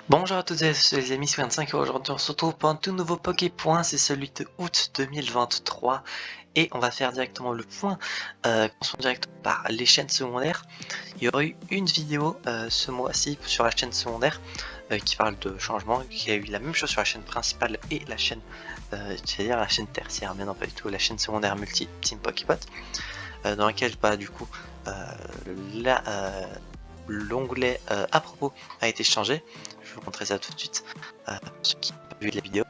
Bonjour à toutes et à tous les amis, c'est 25 et aujourd'hui on se retrouve pour un tout nouveau Poképoint, c'est celui de août 2023 et on va faire directement le point, commençons directement par les chaînes secondaires. Il y aura eu une vidéo ce mois-ci sur la chaîne secondaire qui parle de changement, qui a eu la même chose sur la chaîne principale et la chaîne, c'est-à-dire la chaîne tertiaire, mais non pas du tout, la chaîne secondaire multi Team Poképot, dans laquelle du coup l'onglet à propos a été changé. Je vais vous montrer ça tout de suite pour ceux qui n'ont pas vu la vidéo,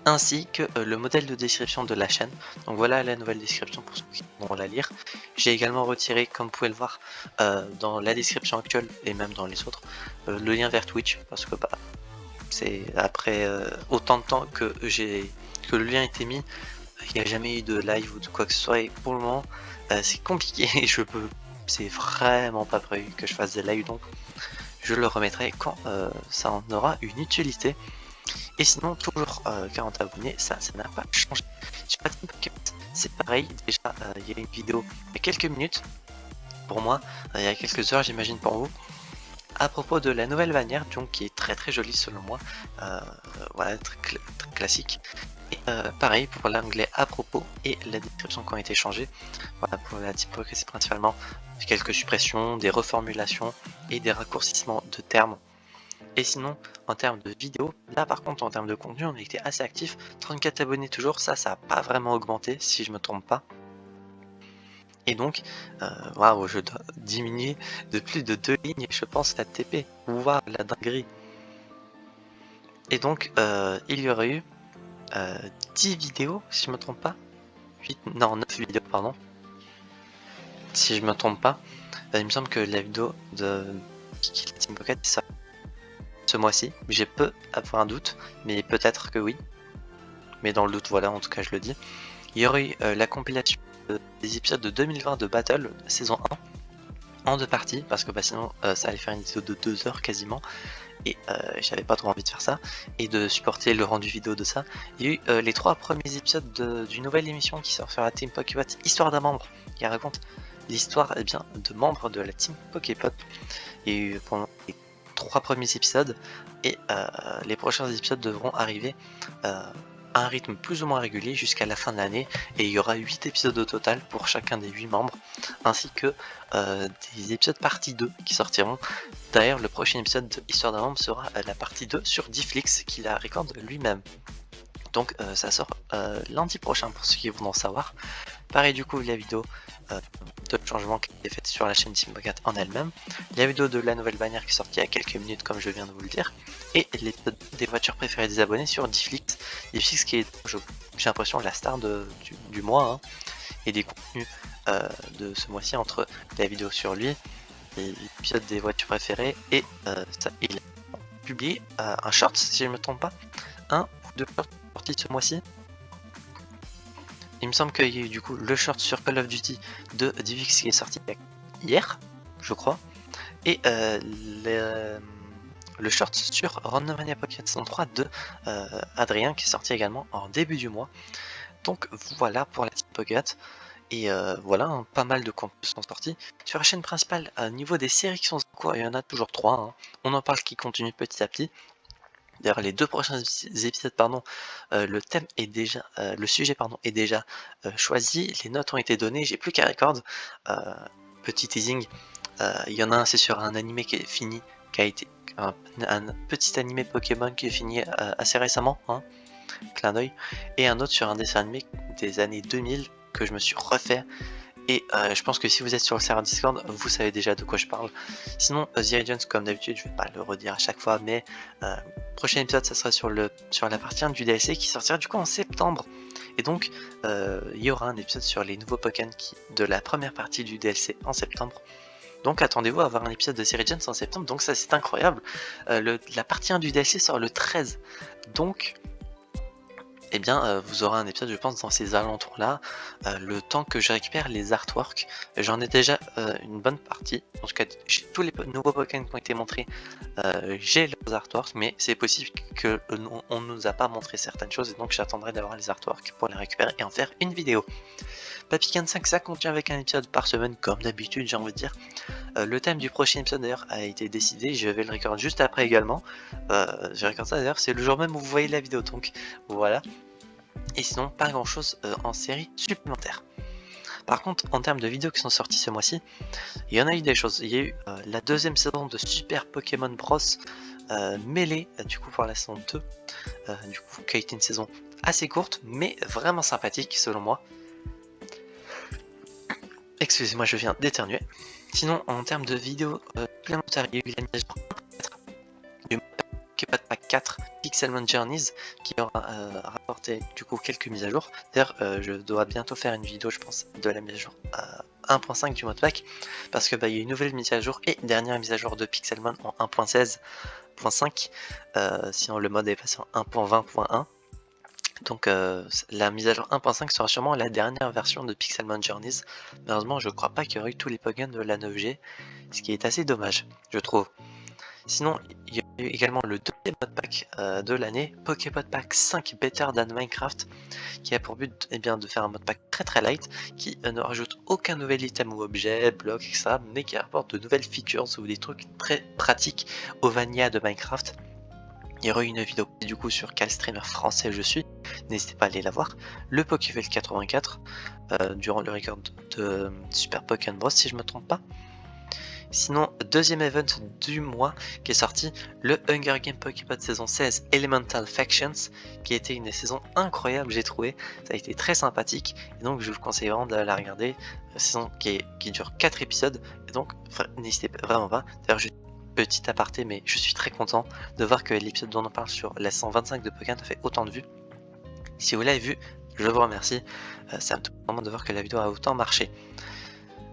ainsi que le modèle de description de la chaîne. Donc voilà la nouvelle description pour ceux qui vont la lire. J'ai également retiré, comme vous pouvez le voir dans la description actuelle et même dans les autres, le lien vers Twitch, parce que c'est après autant de temps que le lien a été mis, il n'y a jamais eu de live ou de quoi que ce soit, et pour le moment c'est compliqué et c'est vraiment pas prévu que je fasse des lives, donc je le remettrai quand ça en aura une utilité. Et sinon, toujours 40 abonnés, ça n'a pas changé. Sur la Team Pokémon, c'est pareil. Déjà, il y a une vidéo il y a quelques minutes pour moi, il y a quelques heures, j'imagine pour vous, à propos de la nouvelle bannière, donc qui est très très jolie selon moi. Voilà, très classique. Et pareil pour l'onglet à propos et la description qui ont été changées. Voilà, pour la Team Poké, c'est principalement quelques suppressions, des reformulations et des raccourcissements de termes. Et sinon, en termes de vidéos, là par contre, en termes de contenu, on a été assez actif. 34 abonnés toujours, ça n'a pas vraiment augmenté si je me trompe pas. Et donc, waouh, je dois diminuer de plus de 2 lignes, je pense, la TP. Waouh, la dinguerie. Et donc, il y aurait eu 10 vidéos, si je me trompe pas. 9 vidéos, pardon. Si je me trompe pas. Il me semble que la vidéo de la Team Pocket, ça ce mois-ci. J'ai peu avoir un doute, mais peut-être que oui. Mais dans le doute, voilà, en tout cas, je le dis. Il y aurait eu la compilation des épisodes de 2020 de Battle, saison 1, en 2 parties, parce que sinon ça allait faire une vidéo de 2 heures quasiment, et j'avais pas trop envie de faire ça, et de supporter le rendu vidéo de ça. Il y a eu les 3 premiers épisodes d'une nouvelle émission qui sort sur la Team Poképot, Histoire d'un membre, qui raconte l'histoire de membres de la Team Poképot. Il y a eu pendant les 3 premiers épisodes, et les prochains épisodes devront arriver à un rythme plus ou moins régulier jusqu'à la fin de l'année, et il y aura 8 épisodes au total pour chacun des 8 membres, ainsi que des épisodes partie 2 qui sortiront. D'ailleurs, le prochain épisode de Histoire d'un membre sera la partie 2 sur Difflix, qui la recorde lui-même. Donc ça sort lundi prochain pour ceux qui voudront savoir. Pareil, du coup, la vidéo de changement qui a été faite sur la chaîne Team Pocket en elle-même, la vidéo de la nouvelle bannière qui est sortie il y a quelques minutes comme je viens de vous le dire, et l'épisode des voitures préférées des abonnés sur Difflix. Difflix qui est, j'ai l'impression, la star du mois, hein, et des contenus de ce mois-ci entre la vidéo sur lui, l'épisode des voitures préférées, et il a publié un short, si je ne me trompe pas, un ou deux shorts sortis ce mois-ci. Il me semble qu'il y a eu du coup le short sur Call of Duty de Divix qui est sorti hier, je crois, et le short sur Randomania Pocket 103 de Adrien qui est sorti également en début du mois. Donc voilà pour la Team Pocket, et voilà, hein, pas mal de contenus sont sortis. Sur la chaîne principale, au niveau des séries qui sont en cours, il y en a toujours 3, hein. On en parle qui continue petit à petit. D'ailleurs, les 2 prochains épisodes, le thème est déjà, le sujet est déjà choisi, les notes ont été données, j'ai plus qu'à record. Petit teasing, il y en a un, c'est sur un animé qui est fini, qui a été un petit animé Pokémon qui est fini assez récemment, hein, clin d'œil, et un autre sur un dessin animé des années 2000 que je me suis refait. Et je pense que si vous êtes sur le serveur Discord, vous savez déjà de quoi je parle. Sinon, The Agents, comme d'habitude, je vais pas le redire à chaque fois, mais prochain épisode, ça sera sur la partie 1 du DLC qui sortira du coup en septembre. Et donc, il y aura un épisode sur les nouveaux Pokémon de la première partie du DLC en septembre. Donc attendez-vous à avoir un épisode de Series Gens en septembre, donc ça c'est incroyable. La partie 1 du DLC sort le 13, donc eh bien vous aurez un épisode, je pense, dans ces alentours là, le temps que je récupère les artworks. J'en ai déjà une bonne partie, en tout cas j'ai tous les nouveaux Pokémon qui ont été montrés, j'ai leurs artworks, mais c'est possible qu'on ne nous a pas montré certaines choses, et donc j'attendrai d'avoir les artworks pour les récupérer et en faire une vidéo. Papy 5, ça contient avec un épisode par semaine comme d'habitude, j'ai envie de dire. Le thème du prochain épisode d'ailleurs a été décidé, je vais le record juste après également. Je record ça d'ailleurs, c'est le jour même où vous voyez la vidéo, donc voilà. Et sinon, pas grand chose en série supplémentaire. Par contre, en termes de vidéos qui sont sorties ce mois-ci, il y en a eu des choses. Il y a eu la deuxième saison de Super Pokémon Bros. Mêlée, du coup pour la saison 2, du coup qui a été une saison assez courte, mais vraiment sympathique selon moi. Excusez-moi, je viens d'éternuer. Sinon, en termes de vidéos supplémentaires, il y a eu la mise à jour du Pokémon Pack 4 Pixelmon Journeys qui aura rapporté du coup quelques mises à jour. D'ailleurs, je dois bientôt faire une vidéo, je pense, de la mise à jour 1.5 du modpack parce que il y a une nouvelle mise à jour et dernière mise à jour de Pixelmon en 1.16.5. Sinon, le mode est passé en 1.20.1. Donc la mise à jour 1.5 sera sûrement la dernière version de Pixelmon Journeys. Malheureusement, je crois pas qu'il y aurait eu tous les Pokémon de la 9G, ce qui est assez dommage, je trouve. Sinon, il y a eu également le deuxième modpack de l'année, Poképod Pack 5 Better Than Minecraft, qui a pour but de faire un modpack très light, qui ne rajoute aucun nouvel item ou objet, bloc, etc., mais qui apporte de nouvelles features ou des trucs très pratiques au vanilla de Minecraft. Il y aura eu une vidéo du coup sur quel streamer français je suis, n'hésitez pas à aller la voir, le Pokével 84, durant le record de Super Pokémon Bros si je me trompe pas. Sinon, deuxième event du mois qui est sorti, le Hunger Game Poképod saison 16 Elemental Factions, qui a été une saison incroyable j'ai trouvé, ça a été très sympathique, et donc je vous conseille vraiment de la regarder, saison qui dure 4 épisodes, et donc n'hésitez vraiment pas, d'ailleurs petit aparté, mais je suis très content de voir que l'épisode dont on parle sur la 125 de Pokémon a fait autant de vues. Si vous l'avez vu, je vous remercie. Ça me touche vraiment de voir que la vidéo a autant marché.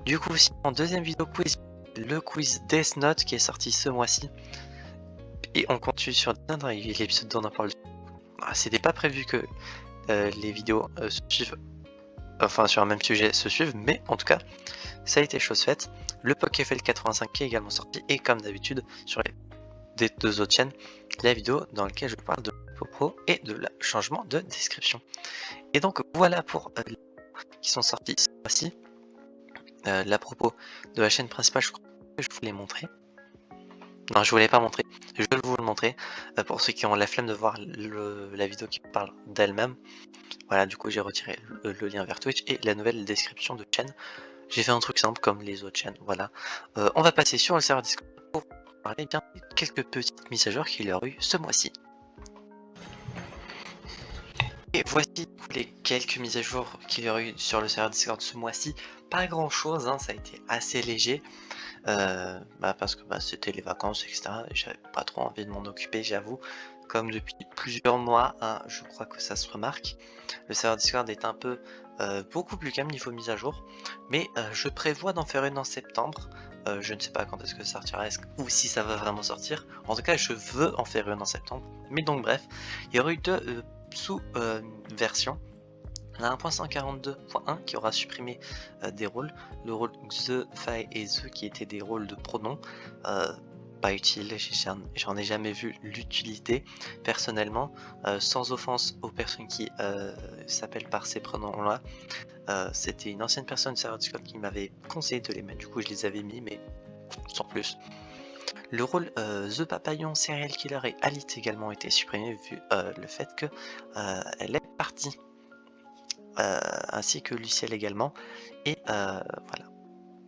Du coup, en deuxième vidéo quiz, le quiz Death Note qui est sorti ce mois-ci. Et on continue sur l'épisode dont on parle. C'était pas prévu que les vidéos se suivent, enfin sur un même sujet se suivent, mais en tout cas, ça a été chose faite. Le Pokéfel 85 qui est également sorti, et comme d'habitude, sur des deux autres chaînes, la vidéo dans laquelle je parle de propos et de la changement de description. Et donc voilà pour les qui sont sortis ce mois-ci. À propos de la chaîne principale, je crois que je vous l'ai montré. Non, je ne vous l'ai pas montré, je vais vous le montrer pour ceux qui ont la flemme de voir la vidéo qui parle d'elle-même. Voilà, du coup j'ai retiré le lien vers Twitch et la nouvelle description de chaîne. J'ai fait un truc simple comme les autres chaînes, voilà. On va passer sur le serveur Discord pour parler de quelques petites mises à jour qu'il y aura eu ce mois-ci. Et voici les quelques mises à jour qu'il y aura eu sur le serveur Discord ce mois-ci. Pas grand chose, hein, ça a été assez léger. Parce que c'était les vacances, etc. Et j'avais pas trop envie de m'en occuper, j'avoue. Comme depuis plusieurs mois, hein, je crois que ça se remarque. Le serveur Discord est un peu beaucoup plus calme niveau mise à jour. Mais je prévois d'en faire une en septembre. Je ne sais pas quand est-ce que ça sortira ou si ça va vraiment sortir. En tout cas, je veux en faire une en septembre. Mais donc bref, il y aura eu deux sous-versions. On a 1.142.1 qui aura supprimé des rôles, le rôle The, Fae et The qui étaient des rôles de pronoms, pas utiles, j'en ai jamais vu l'utilité personnellement, sans offense aux personnes qui s'appellent par ces pronoms là. C'était une ancienne personne de serveur Discord qui m'avait conseillé de les mettre, du coup je les avais mis mais sans plus. Le rôle The Papillon, Serial Killer et Alite également été supprimé vu le fait que elle est partie. Ainsi que Luciel également, et voilà,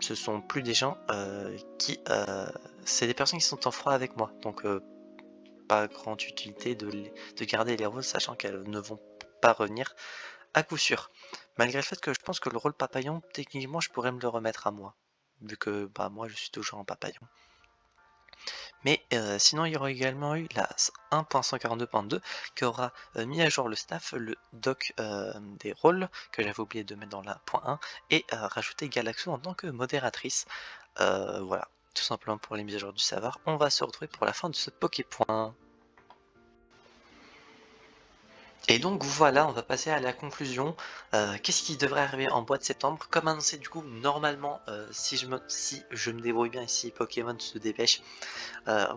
ce sont plus des gens qui c'est des personnes qui sont en froid avec moi, donc pas grande utilité de garder les rôles sachant qu'elles ne vont pas revenir à coup sûr, malgré le fait que je pense que le rôle Papillon techniquement je pourrais me le remettre à moi vu que moi je suis toujours en Papillon. Mais sinon, il y aura également eu la 1.142.2 qui aura mis à jour le staff, le doc des rôles que j'avais oublié de mettre dans la .1 et rajouter Galaxo en tant que modératrice. Voilà, tout simplement pour les mises à jour du serveur. On va se retrouver pour la fin de ce Poképoint. Et donc voilà, on va passer à la conclusion. Qu'est-ce qui devrait arriver en mois de septembre? Comme annoncé du coup, normalement, si je me débrouille bien ici, Pokémon se dépêche,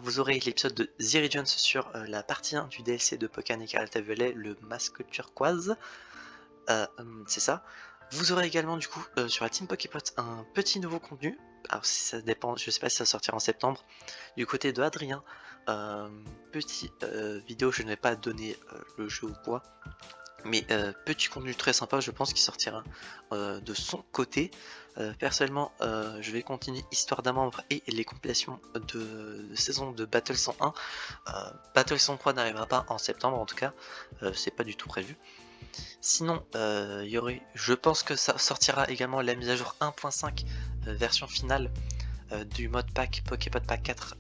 vous aurez l'épisode de Ziridians sur la partie 1 du DLC de Pokémon Écarlate et Violet, le masque turquoise. C'est ça. Vous aurez également du coup sur la Team Poképot un petit nouveau contenu. Alors si ça dépend, je sais pas si ça sortira en septembre. Du côté de Adrien, petit vidéo, je ne vais pas donner le jeu ou quoi. Mais petit contenu très sympa, je pense qu'il sortira de son côté. Personnellement, je vais continuer Histoire d'un membre et les compilations de saison de Battle 101. Battle 103 n'arrivera pas en septembre en tout cas, c'est pas du tout prévu. Sinon, je pense que ça sortira également la mise à jour 1.5 version finale du mode pack Poképod Pack 4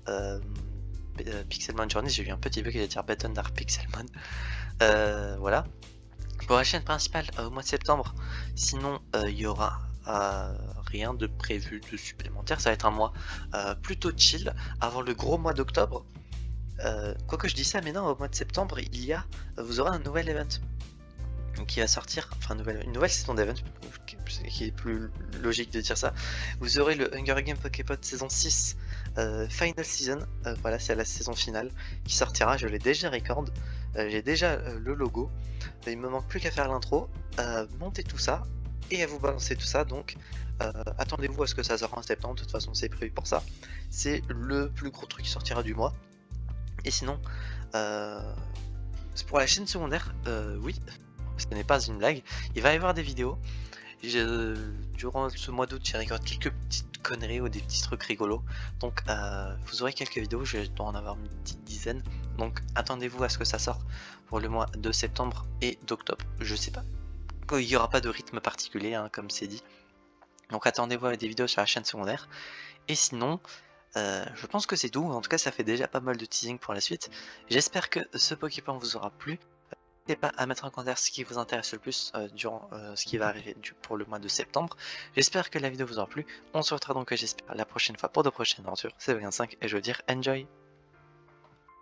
Pixelmon Journey. J'ai eu un petit bug, il va dire Button Dark Pixelmon. Voilà. Pour la chaîne principale au mois de septembre, sinon il y aura rien de prévu de supplémentaire. Ça va être un mois plutôt chill avant le gros mois d'octobre. Quoique je dis ça, mais non, au mois de septembre, vous aurez un nouvel event qui va sortir, enfin une nouvelle saison d'event, qui est plus logique de dire ça. Vous aurez le Hunger Games Poképod saison 6 Final Season, voilà, c'est la saison finale qui sortira. Je l'ai déjà record, j'ai déjà le logo, il me manque plus qu'à faire l'intro, monter tout ça et à vous balancer tout ça. Donc attendez-vous à ce que ça sorte en septembre, de toute façon c'est prévu pour ça. C'est le plus gros truc qui sortira du mois. Et sinon pour la chaîne secondaire, oui, ce n'est pas une blague, il va y avoir des vidéos. Durant ce mois d'août, j'ai regardé quelques petites conneries ou des petits trucs rigolos. Donc vous aurez quelques vidéos, je dois en avoir une petite dizaine. Donc attendez-vous à ce que ça sorte pour le mois de septembre et d'octobre. Je sais pas. Il n'y aura pas de rythme particulier, hein, comme c'est dit. Donc attendez-vous à des vidéos sur la chaîne secondaire. Et sinon, je pense que c'est tout. En tout cas, ça fait déjà pas mal de teasing pour la suite. J'espère que ce Pokémon vous aura plu. N'hésitez pas à mettre en commentaire ce qui vous intéresse le plus durant ce qui va arriver pour le mois de septembre. J'espère que la vidéo vous aura plu. On se retrouvera donc, j'espère, la prochaine fois pour de prochaines aventures. C'est 25 et je veux dire enjoy!